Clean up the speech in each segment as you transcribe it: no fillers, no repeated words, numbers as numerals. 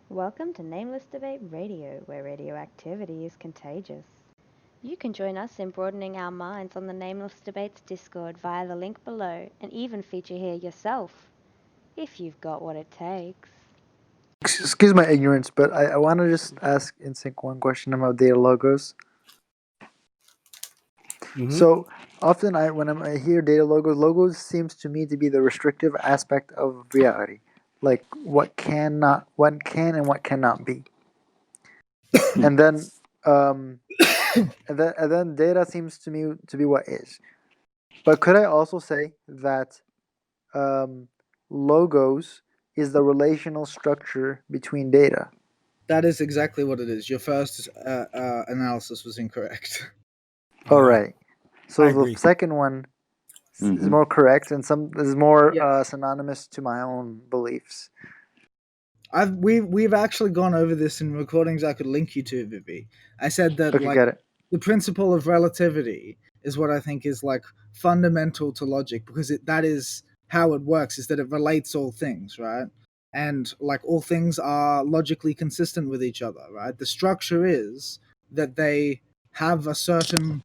Welcome to Nameless Debate Radio, where radioactivity is contagious. You can join us in broadening our minds on the Nameless Debates Discord via the link below and even feature here yourself, if you've got what it takes. Excuse my ignorance, but I want to just ask InSync one question about data logos. So often when I hear data logos seems to me to be the restrictive aspect of reality, like what can and what cannot be, and then and then data seems to me to be what is. But could I also say that logos is the relational structure between data? That is exactly what it is. Your first analysis was incorrect. All right. So the agree. second one is more correct and some is more Yes. synonymous to my own beliefs. We've actually gone over this in recordings I could link you to, Vivi. I said that Okay, get it. the principle of relativity is what I think is like fundamental to logic, because that is how it works, is that it relates all things, right? And like all things are logically consistent with each other, right? The structure is that they have a certain,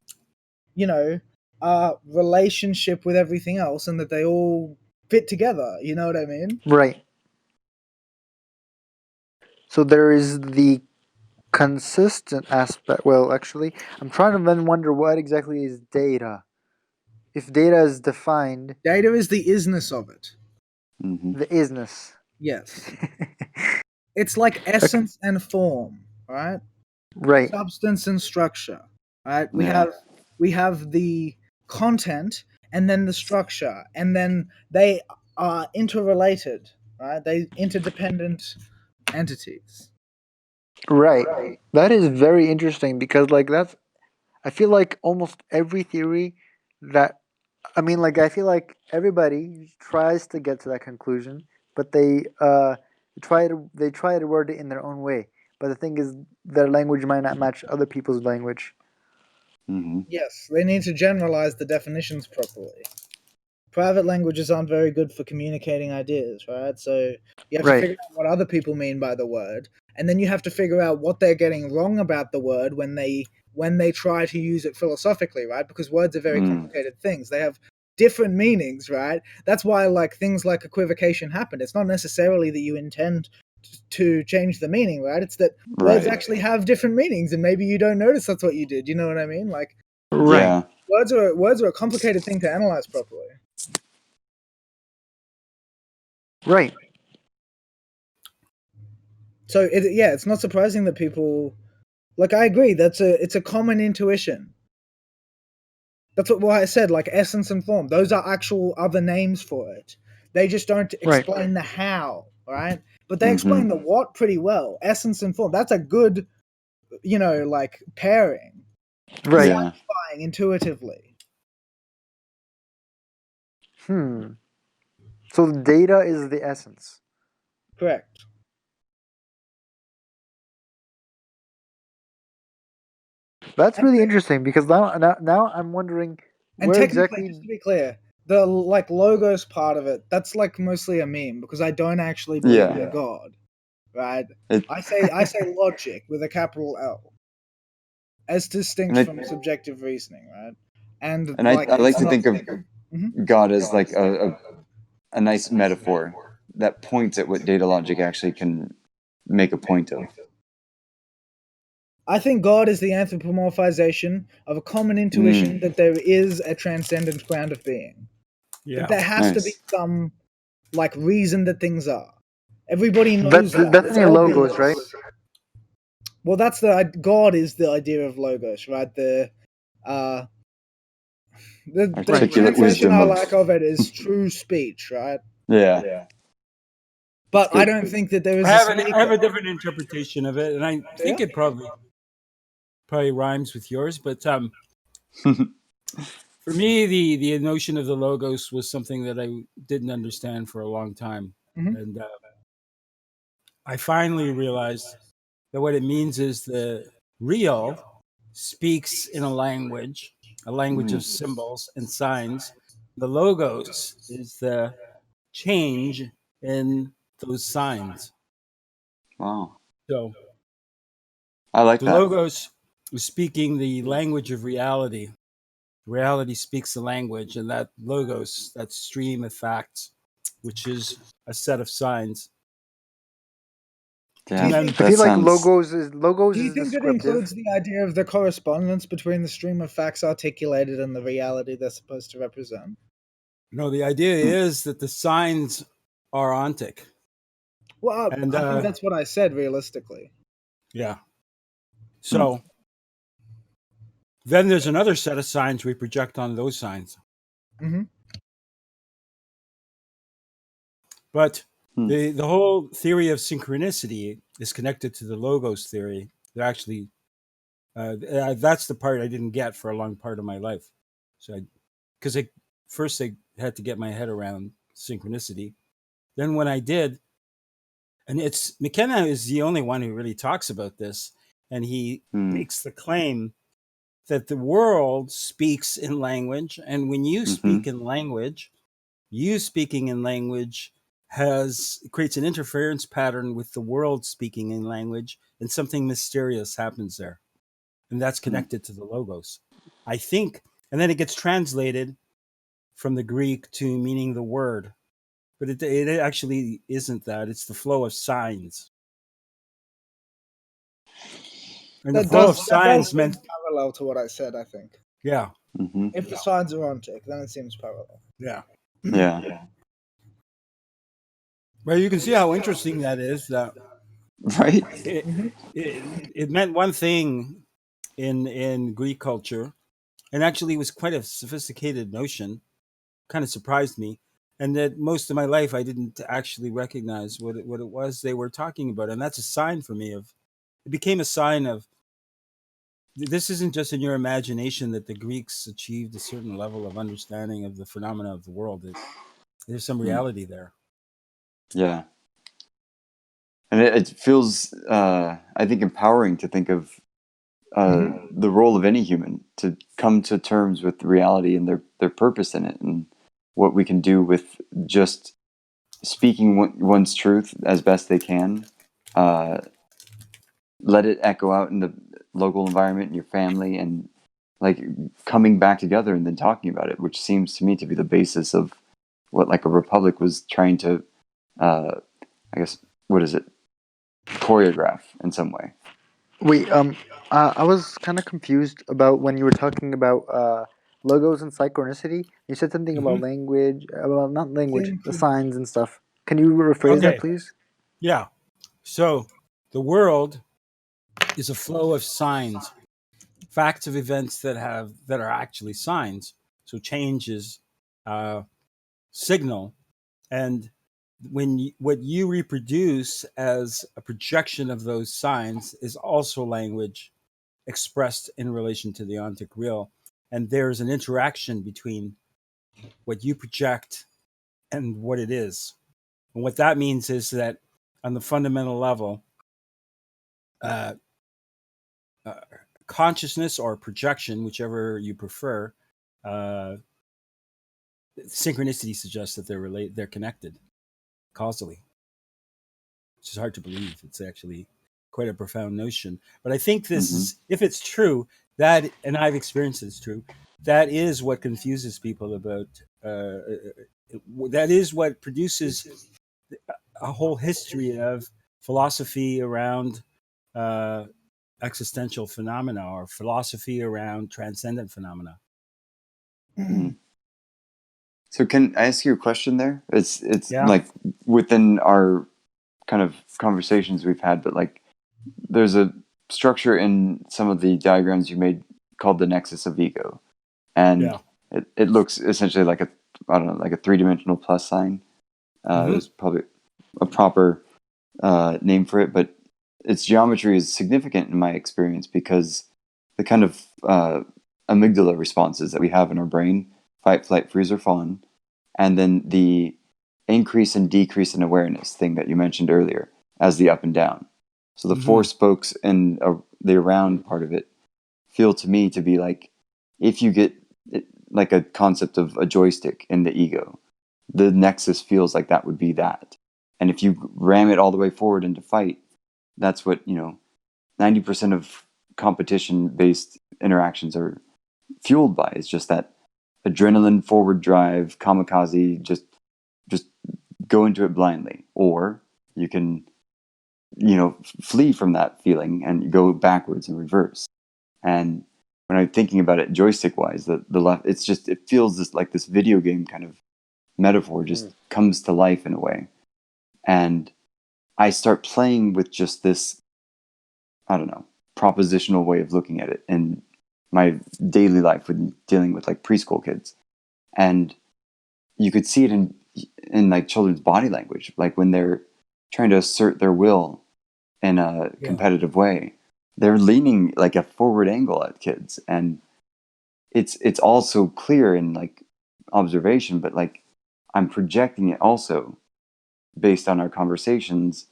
relationship with everything else, and that they all fit together. You know what I mean? Right. So there is the consistent aspect. Well, actually, I'm trying to then wonder what exactly is data. If data is defined, Data is the isness of it. the isness. Yes. It's like essence and form, right? Right. Substance and structure, right? We have the content and then the structure, and then they are interrelated, right? They interdependent entities. Right. That is very interesting because I feel like almost every theory that I feel like everybody tries to get to that conclusion, but they try to word it in their own way. But the thing is, their language might not match other people's language. Yes, they need to generalize the definitions properly. Private languages aren't very good for communicating ideas, right? So you have to figure out what other people mean by the word, and then you have to figure out what they're getting wrong about the word when they try to use it philosophically, right? Because words are very complicated things. They have different meanings, right? That's why like things like equivocation happen. It's not necessarily that you intend to change the meaning, right? It's that words actually have different meanings, and maybe you don't notice that's what you did. You know what I mean? Like, Right. words are a complicated thing to analyze properly. Right. So it's not surprising that people like. I agree. It's a common intuition. That's why I said like essence and form. Those are actual other names for it. They just don't explain the how, right? But they explain the what pretty well. Essence and form. That's a good, like pairing. Right. Satisfying intuitively. So the data is the essence. Correct. That's really interesting because now I'm wondering And where technically, exactly. just to be clear, the like logos part of it, that's like mostly a meme because I don't actually believe in God. Right? I say logic with a capital L, as distinct from subjective reasoning, right? And I like to think of Mhm. God as like a nice metaphor that points at what data logic actually can make a point of. I think God is the anthropomorphization of a common intuition that there is a transcendent ground of being. Yeah. That there has to be some like reason that things are. Everybody knows that. That's It's in logos, obvious. right? Well, that's God is the idea of logos, right? The Articulate translation wisdom I of like of it is true speech, right? yeah. But I don't think that there is. I have a different interpretation of it, and I think it probably rhymes with yours. But for me, the notion of the logos was something that I didn't understand for a long time, and I finally realized that what it means is the real speaks in a language of symbols and signs. The logos is the change in those signs. Wow. So I like the that. logos is speaking the language of reality. Reality speaks the language, and that logos, that stream of facts, which is a set of signs. Do you Yeah, think I that feel like sounds logos is Do you think it descriptive. includes the idea of the correspondence between the stream of facts articulated and the reality they're supposed to represent? No, the idea is that the signs are ontic. Well, And I think that's what I said realistically. yeah. So then there's another set of signs we project on those signs. Mm-hmm. But the whole theory of synchronicity is connected to the logos theory. They're actually, that's the part I didn't get for a long part of my life. So, because first I had to get my head around synchronicity. Then when I did, and it's McKenna is the only one who really talks about this, and he makes the claim that the world speaks in language, and when you speak in language, you speaking in language creates an interference pattern with the world speaking in language, and something mysterious happens there, and that's connected to the logos, I think. And then it gets translated from the Greek to meaning the word, but it actually isn't that. It's the flow of signs. And the flow of signs meant parallel to what I said, I think. Yeah. If the signs are ontic, then it seems parallel. Yeah. Yeah. Well, you can see how interesting that is. That right. It meant one thing in Greek culture, and actually was quite a sophisticated notion. Kind of surprised me, and that most of my life I didn't actually recognize what it was they were talking about, and that's a sign for me of. It became a sign of. This isn't just in your imagination that the Greeks achieved a certain level of understanding of the phenomena of the world. There's some reality there. Yeah. And it feels, I think, empowering to think of the role of any human to come to terms with reality and their purpose in it, and what we can do with just speaking one's truth as best they can. Let it echo out in the local environment, in your family, and like coming back together and then talking about it, which seems to me to be the basis of what like a republic was trying to, I guess, what is it, choreograph in some way. Wait, I was kind of confused about when you were talking about logos and synchronicity. You said something about language, well, not language, the signs and stuff. Can you rephrase that, please? Yeah. So the world is a flow of signs, facts of events that are actually signs. So change is signal, and what you reproduce as a projection of those signs is also language expressed in relation to the ontic real, and there's an interaction between what you project and what it is. And what that means is that on the fundamental level, consciousness or projection, whichever you prefer, synchronicity suggests that they're connected causally, which is hard to believe. It's actually quite a profound notion. But I think this is, if it's true, that, and I've experienced it's true, that is what confuses people about, that is what produces a whole history of philosophy around existential phenomena, or philosophy around transcendent phenomena. So can I ask you a question there? It's like within our kind of conversations we've had, but like there's a structure in some of the diagrams you made called the nexus of ego. And it looks essentially like a 3-dimensional plus sign. There's probably a proper name for it, but its geometry is significant in my experience because the kind of amygdala responses that we have in our brain, fight, flight, freeze, or fawn, and then the increase and decrease in awareness thing that you mentioned earlier as the up and down. So the 4 spokes and the around part of it feel to me to be like, if you get like a concept of a joystick in the ego, the nexus feels like that would be that. And if you ram it all the way forward into fight, that's what 90% of competition-based interactions are fueled by. It's just that adrenaline forward drive, kamikaze, just go into it blindly, or you can flee from that feeling and go backwards and reverse. And when I'm thinking about it joystick wise, the left, it feels this video game kind of metaphor just comes to life in a way. And I start playing with just this, I don't know, propositional way of looking at it in my daily life with dealing with like preschool kids. And you could see it in like children's body language, like when they're trying to assert their will in a competitive way, they're leaning like a forward angle at kids. And it's also clear in like observation, but like I'm projecting it also based on our conversations,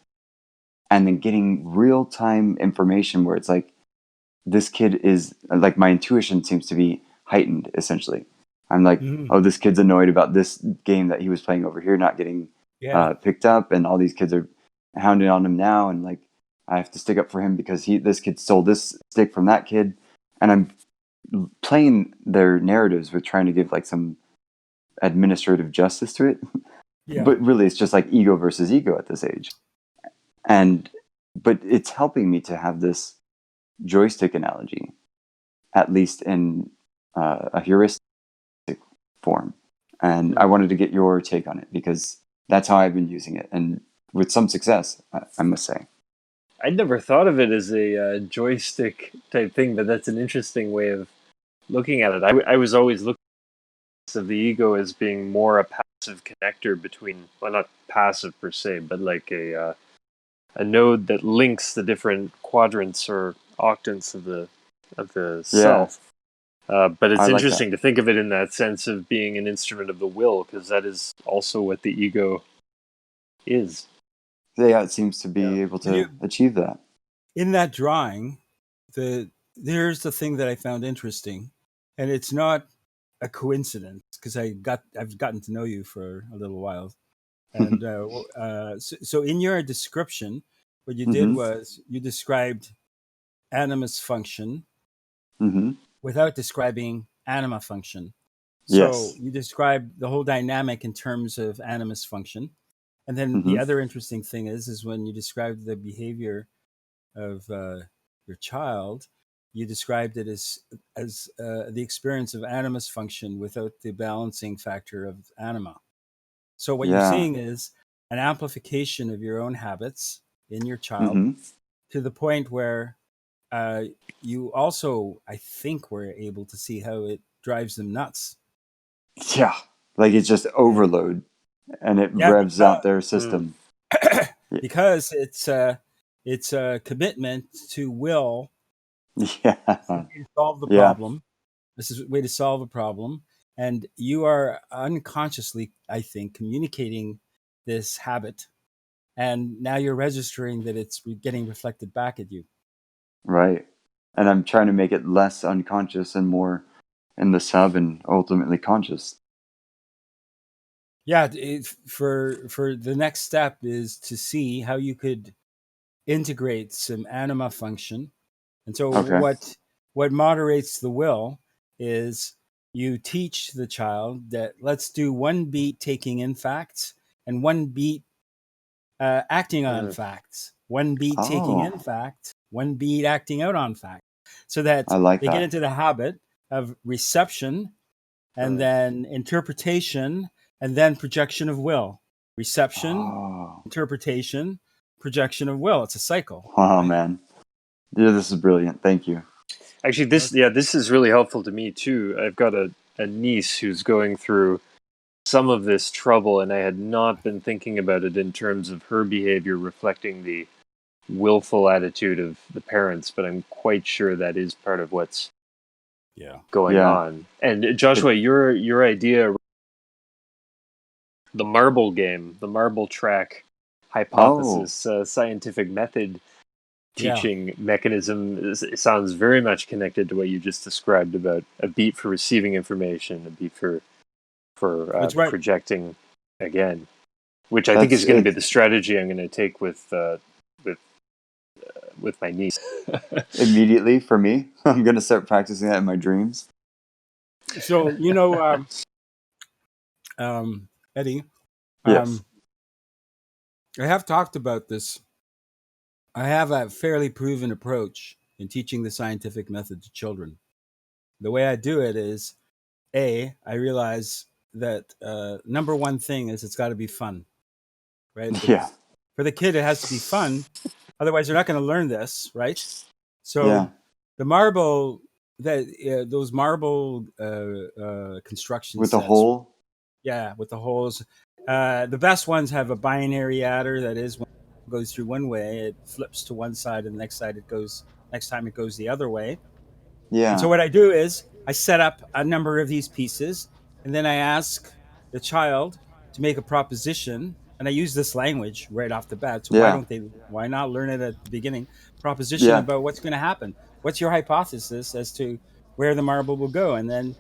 and then getting real-time information where it's like, this kid is like, my intuition seems to be heightened essentially. I'm like, oh, this kid's annoyed about this game that he was playing over here not getting picked up, and all these kids are hounding on him now, and like I have to stick up for him because this kid stole this stick from that kid. And I'm playing their narratives with trying to give like some administrative justice to it. But really it's just like ego versus ego at this age. But it's helping me to have this joystick analogy, at least in a heuristic form. And I wanted to get your take on it, because that's how I've been using it, and with some success, I must say. I'd never thought of it as a joystick type thing, but that's an interesting way of looking at it. I was always looking at the ego as being more a passive connector between, well, not passive per se, but like a node that links the different quadrants or octants of the self. But it's interesting to think of it in that sense of being an instrument of the will, because that is also what the ego is. Yeah, it seems to be able to achieve that. In that drawing, there's the thing that I found interesting, and it's not a coincidence, because I've gotten to know you for a little while, and so in your description, what you did was you described animus function without describing anima function. So you described the whole dynamic in terms of animus function. And then the other interesting thing is when you described the behavior of your child, you described it as the experience of animus function without the balancing factor of anima. So what you're seeing is an amplification of your own habits in your child to the point where you also, I think, were able to see how it drives them nuts. Yeah, like it's just overload, and it revs out their system. Because it's a commitment to will. Solve the problem. This is a way to solve a problem, and you are unconsciously, I think, communicating this habit, and now you're registering that it's getting reflected back at you. Right. And I'm trying to make it less unconscious and more in the sub and ultimately conscious. Yeah, for the next step is to see how you could integrate some anima function. And so what moderates the will is you teach the child that let's do one beat taking in facts and one beat acting on facts, one beat taking in facts, one beat acting out on facts, so that they get into the habit of reception and then interpretation and then projection of will. Reception, interpretation, projection of will. It's a cycle. Wow, man. Yeah, this is brilliant. Thank you. Actually, this is really helpful to me too. I've got a niece who's going through some of this trouble, and I had not been thinking about it in terms of her behavior reflecting the willful attitude of the parents, but I'm quite sure that is part of what's going on. And Joshua, your idea, the marble game, the marble track hypothesis, scientific method teaching mechanism sounds very much connected to what you just described about a beat for receiving information, a beat for projecting again, which I think is going to be the strategy I'm going to take with with my niece. Immediately for me, I'm gonna start practicing that in my dreams. So Eddie, Yes. I have talked about this. I have a fairly proven approach in teaching the scientific method to children. The way I do it is, I realize that number one thing is it's got to be fun, right? Yeah. For the kid, it has to be fun. Otherwise, they're not going to learn this, right? So Yeah. the marble, those marble construction With the sets, hole. yeah, with the holes. The best ones have a binary adder. That is, when it goes through one way, it flips to one side, and the next time it goes the other way. And so Yeah. what I do is I set up a number of these pieces, and then I ask the child to make a proposition, and I use this language right off the bat. So Yeah. why not learn it at the beginning? Proposition Yeah. about what's going to happen. What's your hypothesis as to where the marble will go? And then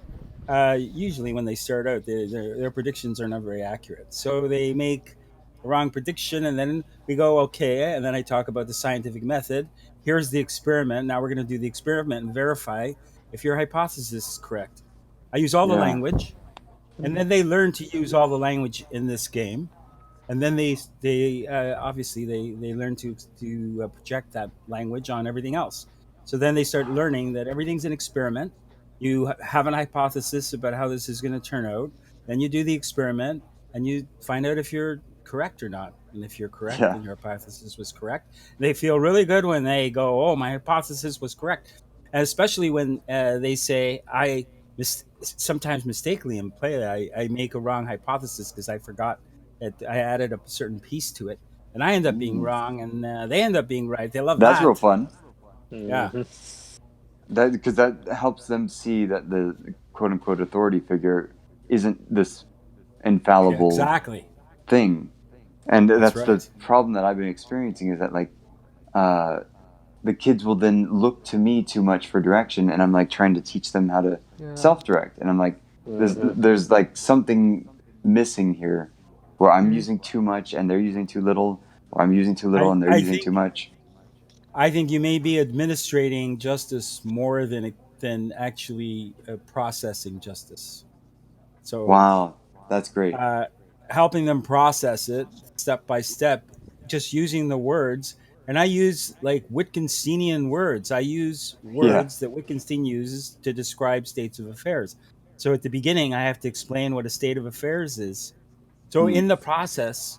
usually when they start out, their predictions are not very accurate. So they make a wrong prediction, and then we go, okay, and then I talk about the scientific method. Here's the experiment. Now we're going to do the experiment and verify if your hypothesis is correct. I use all the Yeah. language, and then they learn to use all the language in this game, and then they obviously they learn to project that language on everything else. So then they start learning that everything's an experiment. You have an hypothesis about how this is going to turn out. Then you do the experiment, and you find out if you're correct or not. And if you're correct, Yeah. and your hypothesis was correct, they feel really good when they go, "Oh, my hypothesis was correct." And especially when they say, sometimes mistakenly in play, I make a wrong hypothesis because I forgot that I added a certain piece to it, and I end up being wrong, and they end up being right. They love That's real that. fun. Yeah. That because that helps them see that the quote unquote authority figure isn't this infallible Exactly. thing, and that's the right. problem that I've been experiencing is that like the kids will then look to me too much for direction, and I'm like trying to teach them how to self-direct, and I'm like there's like something missing here where I'm using too much and they're using too little, or I'm using too little and they're using too much. I think you may be administrating justice more than actually processing justice. So Wow, that's great. helping them process it step by step, just using the words. And I use like Wittgensteinian words. I use Yeah. words that Wittgenstein uses to describe states of affairs. So at the beginning, I have to explain what a state of affairs is. So in the process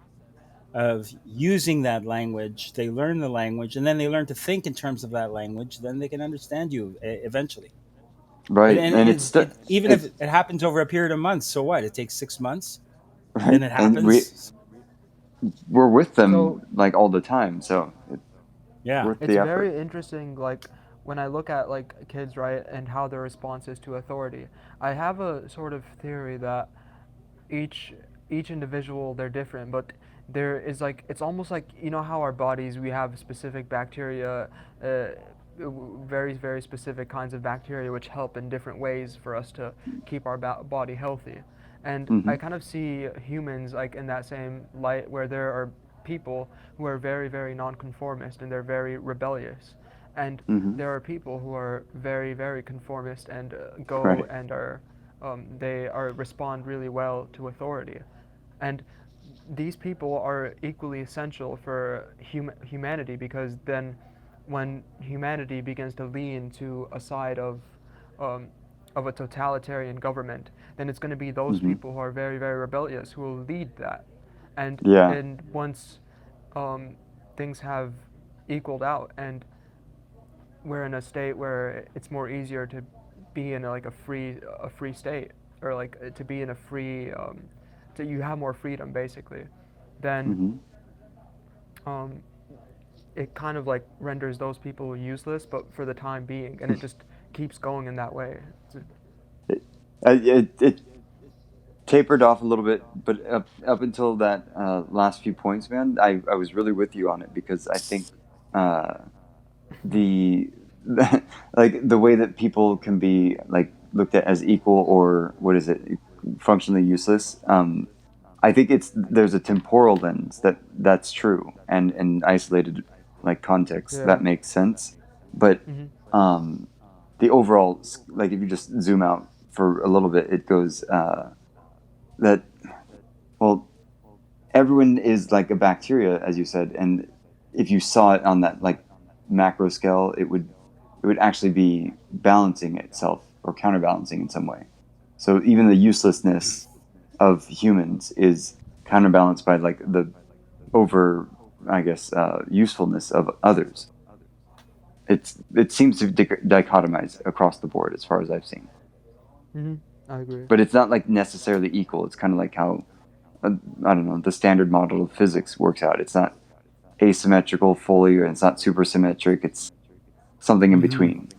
of using that language, they learn the language, and then they learn to think in terms of that language. Then they can understand you eventually. Right, And and it's even if it happens over a period of months, so what? It takes 6 months, right, then it and happens. we're with them So like all the time, so Yeah. worth it's the effort. very interesting, like when I look at like kids, right, and how their response is to authority. I have a sort of theory that each individual, they're different, but there is like, it's almost like, you know how our bodies, we have specific bacteria, very very specific kinds of bacteria which help in different ways for us to keep our body healthy. And I kind of see humans like in that same light, where there are people who are very very nonconformist and they're very rebellious, and there are people who are very very conformist and go Right. and are they are respond really well to authority. And these people are equally essential for humanity, because then when humanity begins to lean to a side um, of a totalitarian government, then it's going to be those people who are very very rebellious who will lead that. And Yeah. and once things have equaled out, and we're in a state where it's more easier to be in like a free state, or like to be in a free to you have more freedom basically, then it kind of like renders those people useless, but for the time being, and it just keeps going in that way. It tapered off a little bit, but up until that last few points, man, I was really with you on it, because I think the like the way that people can be like looked at as equal, or what is it, functionally useless. I think there's a temporal lens that's true and isolated like context, that makes sense. But the overall, like if you just zoom out for a little bit, it goes that, well, everyone is like a bacteria, as you said, and if you saw it on that like macro scale, it would actually be balancing itself or counterbalancing in some way. So even the uselessness of humans is counterbalanced by like the over, I guess, usefulness of others. It seems to dichotomize across the board as far as I've seen. I agree. But it's not like necessarily equal. It's kind of like how I don't know, the standard model of physics works out. It's not asymmetrical fully, and it's not supersymmetric. It's something in between.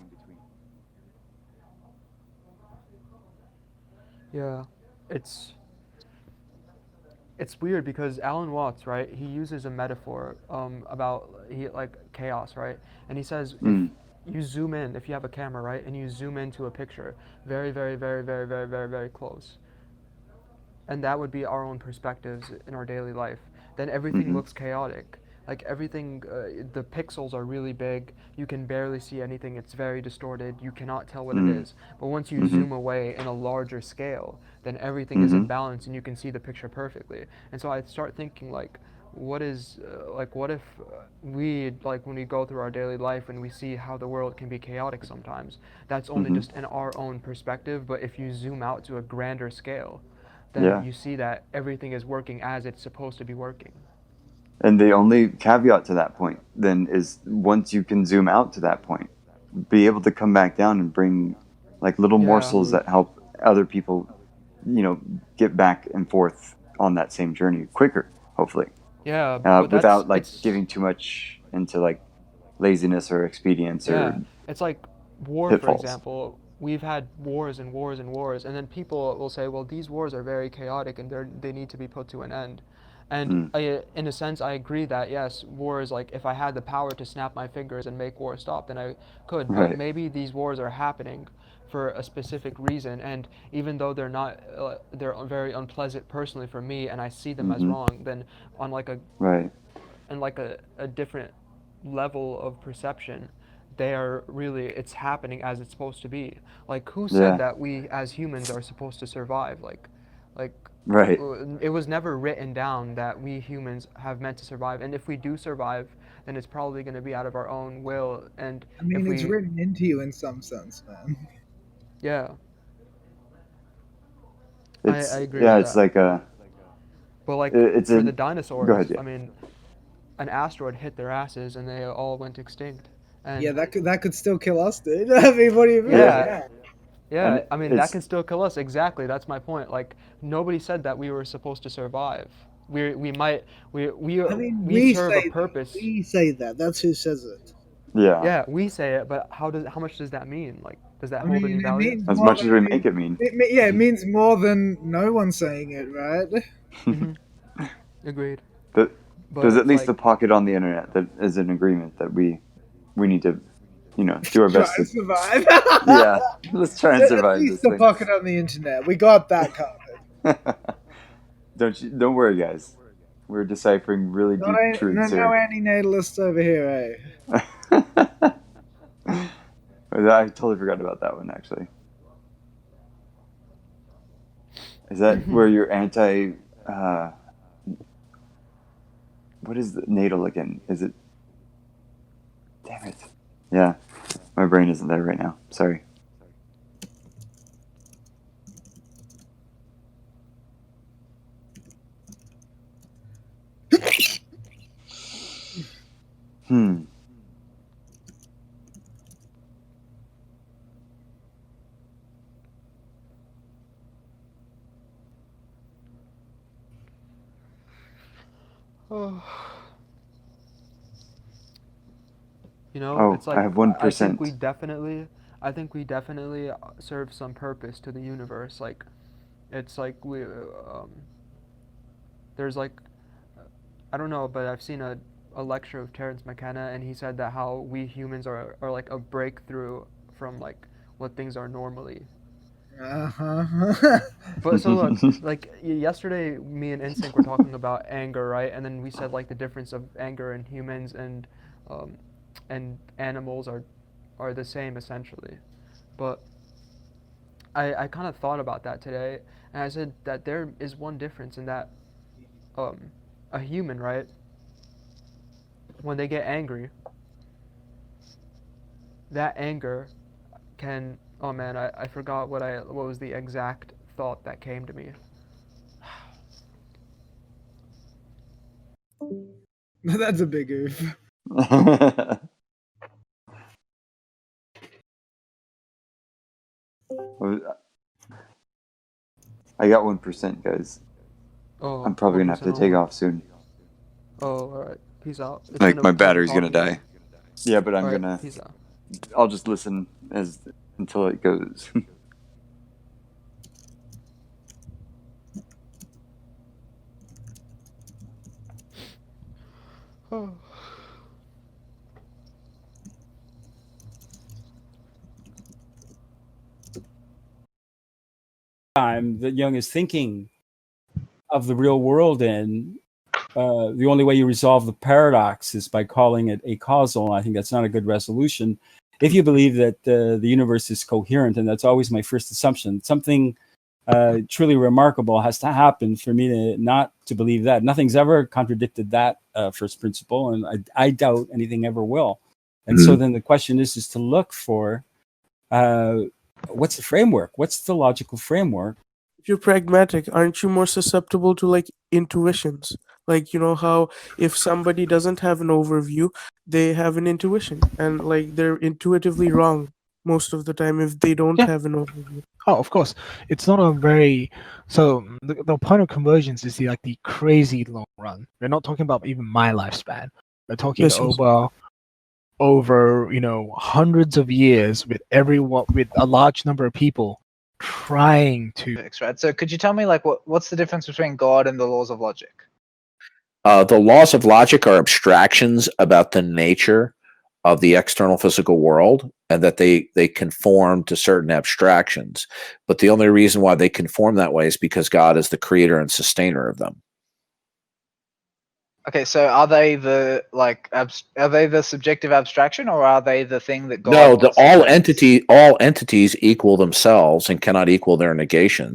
Yeah, it's weird because Alan Watts, right? He uses a metaphor about like chaos, right? And he says if you zoom in, if you have a camera, right, and you zoom into a picture, very, very, very, very, very, very, very close, and that would be our own perspectives in our daily life, then everything looks chaotic. Like everything, the pixels are really big. You can barely see anything. It's very distorted. You cannot tell what it is. But once you zoom away in a larger scale, then everything is in balance and you can see the picture perfectly. And so I start thinking like, what is, what if we, like when we go through our daily life and we see how the world can be chaotic sometimes, that's only just in our own perspective. But if you zoom out to a grander scale, then you see that everything is working as it's supposed to be working. And the only caveat to that point then is once you can zoom out to that point, be able to come back down and bring like little morsels that help other people, get back and forth on that same journey quicker, hopefully. Yeah, without like giving too much into like laziness or expedience or it's like war, pitfalls. For example. We've had wars and wars and wars, and then people will say, well, these wars are very chaotic and they need to be put to an end. And in a sense, I agree that, yes, war is like, if I had the power to snap my fingers and make war stop, then I could. But maybe these wars are happening for a specific reason. And even though they're not, they're very unpleasant personally for me, and I see them as wrong, then on like a different level of perception, they are really, it's happening as it's supposed to be. Like, who said that we as humans are supposed to survive? Like it was never written down that we humans have meant to survive, and if we do survive, then it's probably going to be out of our own will. And I mean, it's written into you in some sense, man. Yeah. It's, I agree with it's that. like a... But like it's for the dinosaurs, go ahead, yeah. I mean, an asteroid hit their asses and they all went extinct. And yeah, that could still kill us, dude. I mean, what do you mean? Yeah, I mean, that can still kill us. Exactly, that's my point. Like, nobody said that we were supposed to survive. We serve a purpose. We say that. That's who says it. Yeah. Yeah, we say it, but how much does that mean? Like, does that hold any value? As much as we make it mean. It means more than no one saying it, right? Agreed. But there's at least a pocket on the internet that is an agreement that we need to, do our best to survive. Yeah, let's try and survive. At least a pocket on the internet. We got that covered. Don't worry, guys. We're deciphering really deep truths here. No anti-natalists over here, I totally forgot about that one, actually. Is that where you're anti... what is the natal again? Is it... Damn it. Yeah, my brain isn't there right now. Sorry. It's like I have 1%. I think we definitely serve some purpose to the universe. Like, it's like there's like, I don't know, but I've seen a lecture of Terence McKenna, and he said that how we humans are like a breakthrough from like what things are normally. But so look, like yesterday, me and Instinct were talking about anger, right? And then we said like the difference of anger in humans and and animals are the same essentially. But I kind of thought about that today, and I said that there is one difference in that a human, right, when they get angry, that anger can, oh man, I forgot what was the exact thought that came to me. That's a big oof. I got 1%, guys. Oh, I'm probably gonna have to take off soon. Oh, alright. Peace out. Like my battery's gonna die. Yeah, but I'm gonna. Peace out. I'll just listen until it goes. Time that Jung is thinking of the real world in, the only way you resolve the paradox is by calling it a causal. I think that's not a good resolution. If you believe that the universe is coherent, and that's always my first assumption, something truly remarkable has to happen for me not to believe that. Nothing's ever contradicted that first principle, and I doubt anything ever will. And so then the question is to look for what's the framework? What's the logical framework? If you're pragmatic, aren't you more susceptible to like intuitions? Like, you know how if somebody doesn't have an overview, they have an intuition, and like they're intuitively wrong most of the time if they don't have an overview. Oh, of course. It's not a very... So the point of convergence is the crazy long run. We're not talking about even my lifespan. We're talking over hundreds of years with a large number of people trying to... Right. So could you tell me what's the difference between God and the laws of logic? The laws of logic are abstractions about the nature of the external physical world, and that they conform to certain abstractions. But the only reason why they conform that way is because God is the creator and sustainer of them. Okay, so are they the subjective abstraction, or are they the thing that God? No, all entities equal themselves and cannot equal their negation.